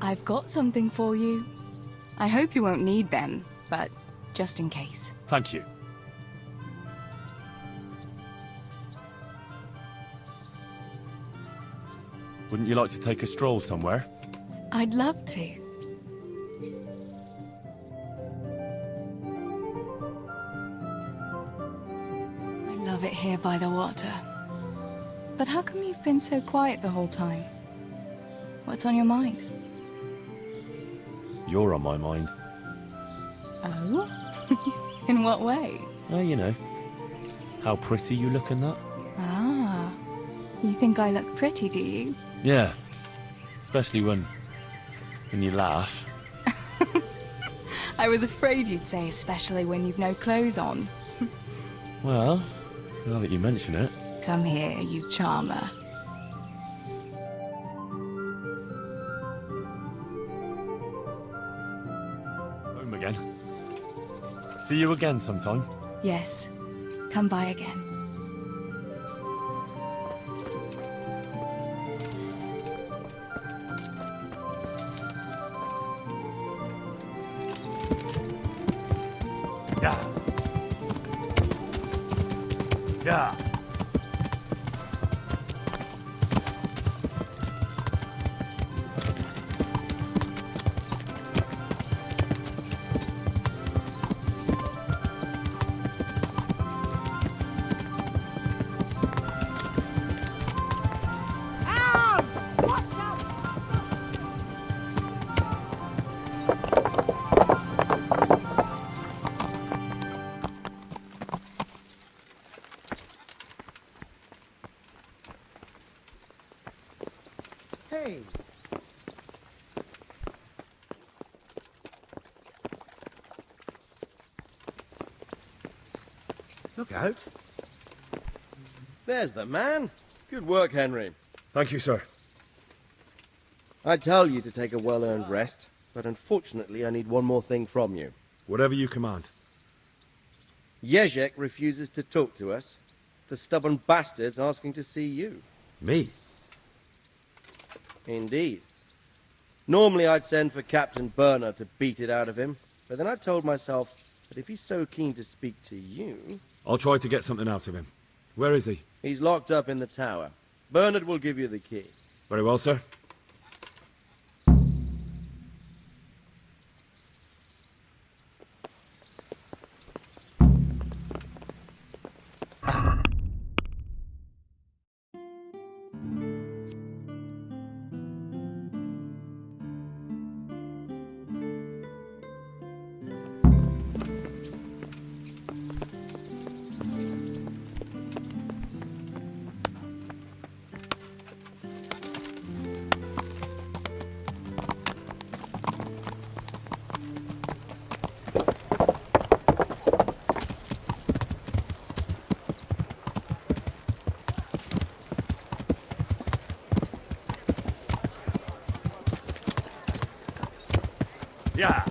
I've got something for you. I hope you won't need them, but just in case. Thank you. Wouldn't you like to take a stroll somewhere? I'd love to. I love it here by the water. But how come you've been so quiet the whole time? What's on your mind? You're on my mind. Oh? In what way? Oh, you know. How pretty you look in that. Ah. You think I look pretty, do you? Yeah. Especially when you laugh. I was afraid you'd say especially when you've no clothes on. Well, now that you mention it. Come here, you charmer. Home again. See you again sometime. Yes. Come by again. Yeah. Yeah. Hey. Look out. There's the man. Good work, Henry. Thank you, sir. I tell you to take a well-earned rest, but unfortunately I need one more thing from you. Whatever you command. Jezek refuses to talk to us. The stubborn bastard's asking to see you. Me? Indeed. Normally I'd send for Captain Burner to beat it out of him, but then I told myself that if he's so keen to speak to you... I'll try to get something out of him. Where is he? He's locked up in the tower. Bernard will give you the key. Very well, sir. Yeah.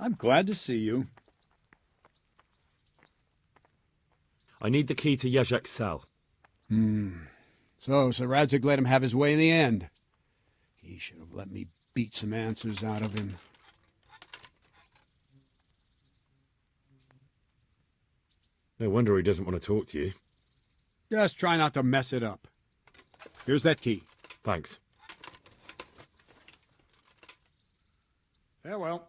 I'm glad to see you. I need the key to Jezek's cell. So Sir Radzig let him have his way in the end. He should have let me beat some answers out of him. No wonder he doesn't want to talk to you. Just try not to mess it up. Here's that key. Thanks. Farewell.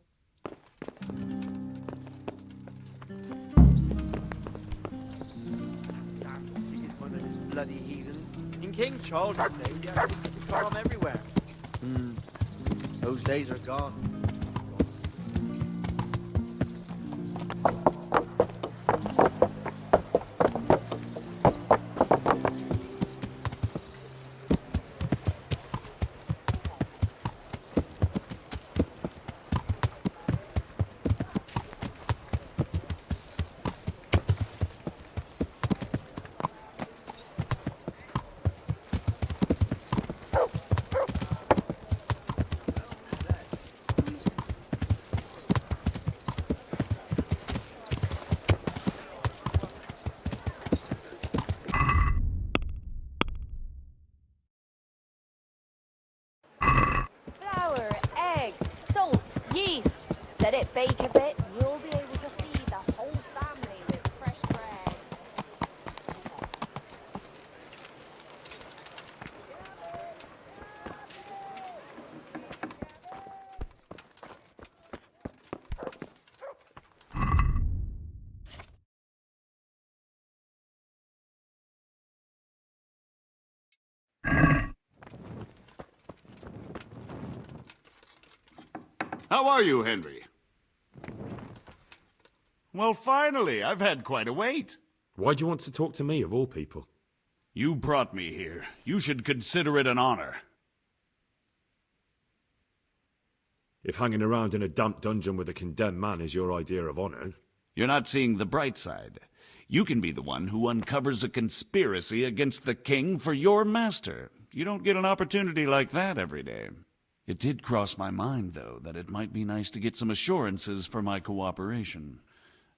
Bloody heathens. In King Charles' day, we had things to come everywhere. Those days are gone. bake a bit, you'll be able to feed the whole family with fresh bread. How are you, Henry? Well, finally, I've had quite a wait. Why do you want to talk to me, of all people? You brought me here. You should consider it an honor. If hanging around in a damp dungeon with a condemned man is your idea of honor... You're not seeing the bright side. You can be the one who uncovers a conspiracy against the king for your master. You don't get an opportunity like that every day. It did cross my mind, though, that it might be nice to get some assurances for my cooperation.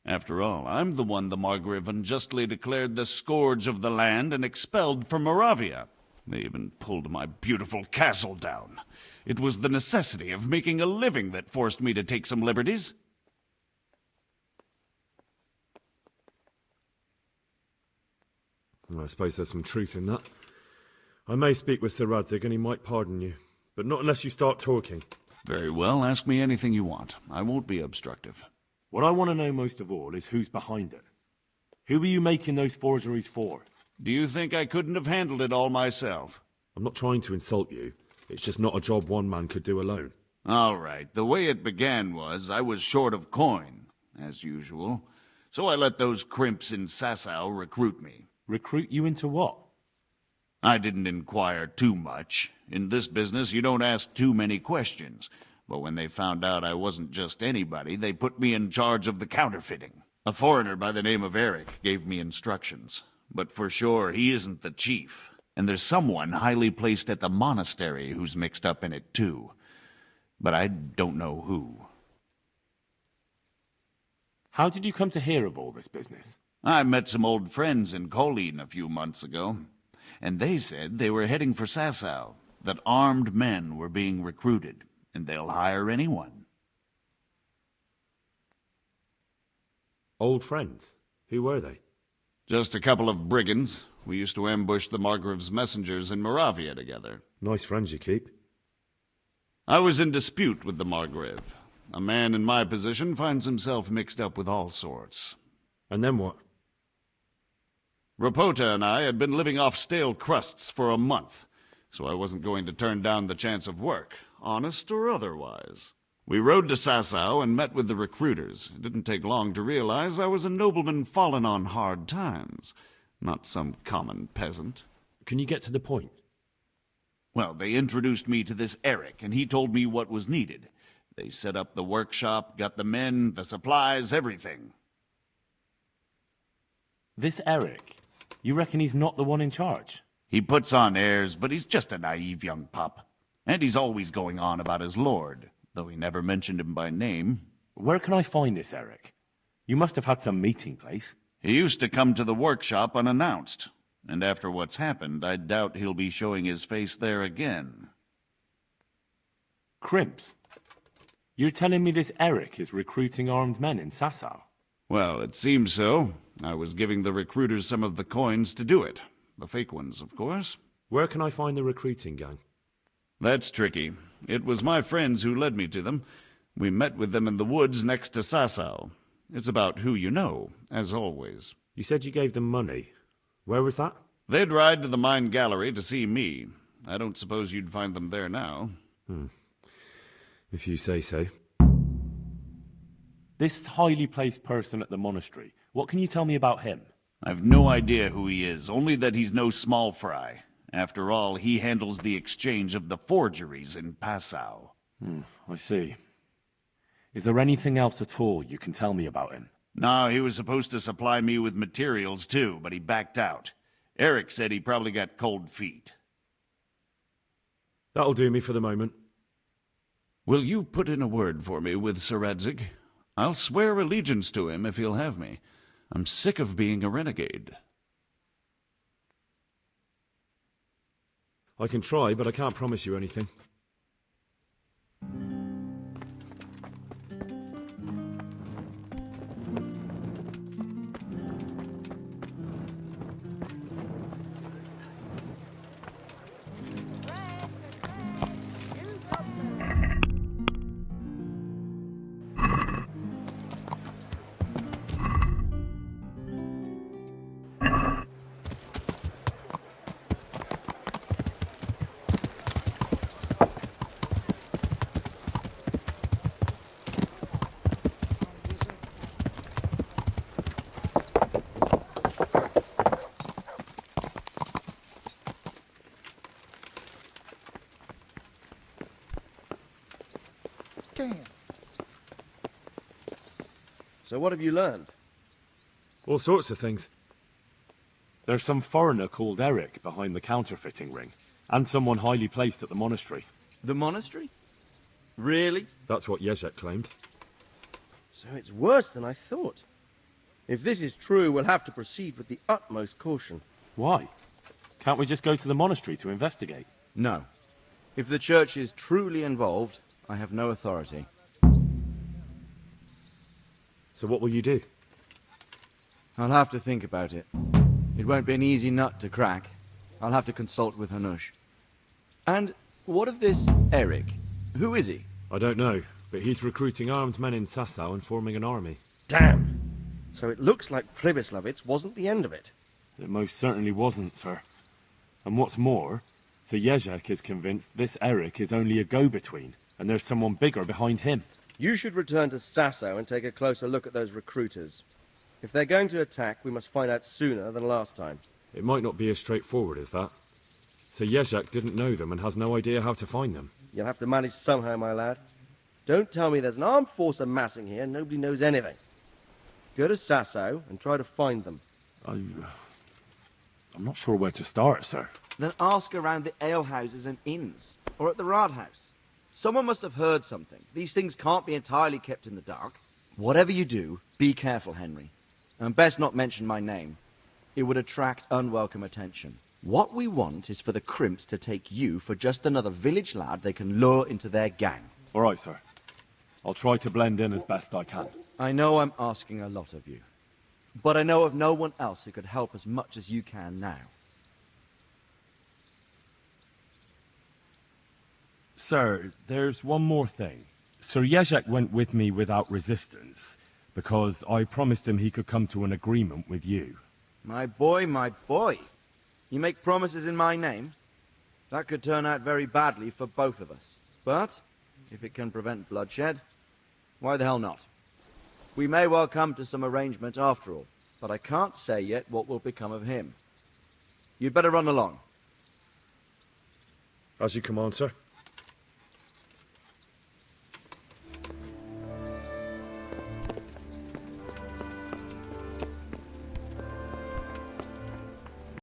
After all, I'm the one the Margrave unjustly declared the scourge of the land and expelled from Moravia. They even pulled my beautiful castle down. It was the necessity of making a living that forced me to take some liberties. Well, I suppose there's some truth in that. I may speak with Sir Radzig and he might pardon you, but not unless you start talking. Very well, ask me anything you want. I won't be obstructive. What I want to know most of all is who's behind it. Who are you making those forgeries for? Do you think I couldn't have handled it all myself? I'm not trying to insult you. It's just not a job one man could do alone. All right, the way it began was I was short of coin, as usual. So I let those crimps in Sasau recruit me. Recruit you into what? I didn't inquire too much. In this business, you don't ask too many questions. But when they found out I wasn't just anybody, they put me in charge of the counterfeiting. A foreigner by the name of Eric gave me instructions. But for sure, he isn't the chief. And there's someone highly placed at the monastery who's mixed up in it too. But I don't know who. How did you come to hear of all this business? I met some old friends in Colleen a few months ago. And they said they were heading for Sasau, that armed men were being recruited, and they'll hire anyone. Old friends? Who were they? Just a couple of brigands. We used to ambush the Margrave's messengers in Moravia together. Nice friends you keep. I was in dispute with the Margrave. A man in my position finds himself mixed up with all sorts. And then what? Rapota and I had been living off stale crusts for a month, so I wasn't going to turn down the chance of work, honest or otherwise. We rode to Sasau and met with the recruiters. It didn't take long to realize I was a nobleman fallen on hard times, not some common peasant. Can you get to the point? Well, they introduced me to this Eric, and he told me what was needed. They set up the workshop, got the men, the supplies, everything. This Eric? You reckon he's not the one in charge? He puts on airs, but he's just a naive young pup. And he's always going on about his lord, though he never mentioned him by name. Where can I find this Eric? You must have had some meeting place. He used to come to the workshop unannounced, and after what's happened, I doubt he'll be showing his face there again. Crimps? You're telling me this Eric is recruiting armed men in Sasau? Well, it seems so. I was giving the recruiters some of the coins to do it. The fake ones, of course. Where can I find the recruiting gang? That's tricky. It was my friends who led me to them. We met with them in the woods next to Sasau. It's about who you know, as always. You said you gave them money. Where was that? They'd ride to the mine gallery to see me. I don't suppose you'd find them there now. If you say so. This highly placed person at the monastery, what can you tell me about him? I've no idea who he is, only that he's no small fry. After all, he handles the exchange of the forgeries in Passau. I see. Is there anything else at all you can tell me about him? No, he was supposed to supply me with materials too, but he backed out. Eric said he probably got cold feet. That'll do me for the moment. Will you put in a word for me with Sir Radzig? I'll swear allegiance to him if he'll have me. I'm sick of being a renegade. I can try, but I can't promise you anything. saying? So what have you learned? All sorts of things. There's some foreigner called Eric behind the counterfeiting ring, and someone highly placed at the monastery. The monastery? Really? That's what Jezek claimed. So it's worse than I thought. If this is true, we'll have to proceed with the utmost caution. Why? Can't we just go to the monastery to investigate? No. If the church is truly involved, I have no authority. So what will you do? I'll have to think about it. It won't be an easy nut to crack. I'll have to consult with Hanush. And what of this Eric? Who is he? I don't know, but he's recruiting armed men in Sasau and forming an army. Damn! So it looks like Pribyslavitz wasn't the end of it. It most certainly wasn't, sir. And what's more, Sir Jezek is convinced this Eric is only a go-between, and there's someone bigger behind him. You should return to Sasau and take a closer look at those recruiters. If they're going to attack, we must find out sooner than last time. It might not be as straightforward as that. Sir Jezek didn't know them and has no idea how to find them. You'll have to manage somehow, my lad. Don't tell me there's an armed force amassing here and nobody knows anything. Go to Sasau and try to find them. I'm not sure where to start, sir. Then ask around the alehouses and inns, or at the Rathaus. Someone must have heard something. These things can't be entirely kept in the dark. Whatever you do, be careful, Henry. And best not mention my name. It would attract unwelcome attention. What we want is for the crimps to take you for just another village lad they can lure into their gang. All right, sir. I'll try to blend in as best I can. I know I'm asking a lot of you, but I know of no one else who could help as much as you can now. Sir, there's one more thing. Sir Jezek went with me without resistance, because I promised him he could come to an agreement with you. My boy, my boy. You make promises in my name? That could turn out very badly for both of us. But, if it can prevent bloodshed, why the hell not? We may well come to some arrangement after all, but I can't say yet what will become of him. You'd better run along. As you command, sir.